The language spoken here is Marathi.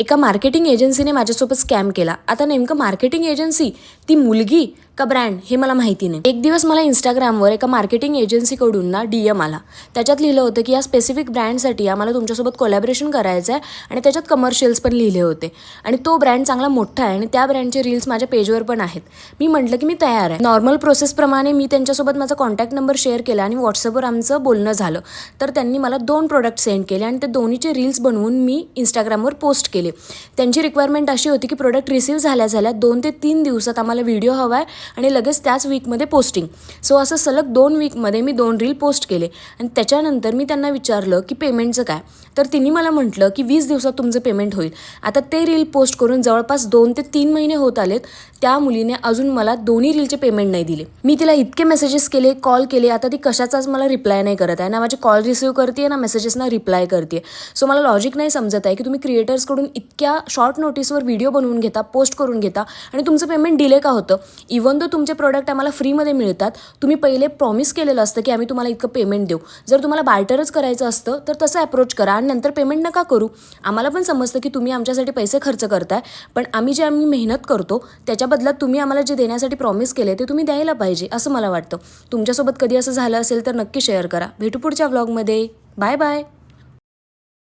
एका मार्केटिंग एजन्सीने माझ्यासोबत स्कॅम केला. आता नेमकं मार्केटिंग एजन्सी ती मुलगी का ब्रँड हे मला माहिती नाही. एक दिवस मला इंस्टाग्रामवर एका मार्केटिंग एजन्सीकडून ना DM आला. त्याच्यात लिहिलं होतं की या स्पेसिफिक ब्रँडसाठी आम्हाला तुमच्यासोबत कोलॅबरेशन करायचं आहे आणि त्याच्यात कमर्शियल्स पण लिहिले होते आणि तो ब्रँड चांगला मोठा आहे आणि त्या ब्रँडचे रील्स माझ्या पेजवर पण आहेत. मी म्हटलं की मी तयार आहे. नॉर्मल प्रोसेसप्रमाणे मी त्यांच्यासोबत माझा कॉन्टॅक्ट नंबर शेअर केला आणि व्हॉट्सअपवर आमचं बोलणं झालं. तर त्यांनी मला 2 प्रोडक्ट सेंड केले आणि ते दोन्हीचे रील्स बनवून मी इंस्टाग्रामवर पोस्ट केले. त्यांची रिक्वायरमेंट अशी होती की प्रोडक्ट रिसीव्ह झाल्या 2 ते 3 दिवसात आम्हाला व्हिडिओ हवा आहे आणि लगेच त्याच वीकमध्ये पोस्टिंग. सो असं सलग 2 वीकमध्ये मी 2 रील पोस्ट केले आणि त्याच्यानंतर मी त्यांना विचारलं की पेमेंटचं काय. तर तिने मला म्हटलं की 20 दिवसात तुमचं पेमेंट होईल. आता ते रील पोस्ट करून जवळपास 2 ते 3 महिने होत आलेत. त्या मुलीने अजून मला दोन्ही रीलचे पेमेंट नाही दिले. मी तिला इतके मेसेजेस केले, कॉल केले, आता ती कशाचाच मला रिप्लाय नाही करत आहे. ना माझे कॉल रिसीव्ह करते ना मेसेजेसना रिप्लाय करते. सो मला लॉजिक नाही समजत आहे की तुम्ही क्रिएटर्सकडून इतक्या शॉर्ट नोटीसवर व्हिडिओ बनवून घेता, पोस्ट करून घेता आणि तुमचं पेमेंट डिले का होतं. इवन दो तुमचे प्रोडक्ट आम्हाला फ्रीमध्ये मिळतात, तुम्ही पहिले प्रॉमिस केलेलं असतं की आम्ही तुम्हाला इतकं पेमेंट देऊ. जर तुम्हाला बार्टरच करायचं असतं तर तसं अप्रोच करा आणि नंतर पेमेंट नका करू. आम्हाला पण समजतं की तुम्ही आमच्यासाठी पैसे खर्च करताय, पण आम्ही मेहनत करतो त्याच्या बदल्यात तुम्ही आम्हाला जे देण्यासाठी प्रॉमिस केले ते तुम्ही द्यायला पाहिजे असं मला वाटतं. तुमच्यासोबत कधी असं झालं असेल तर नक्की शेअर करा. भेटू पुढच्या व्लॉगमध्ये. Bye bye.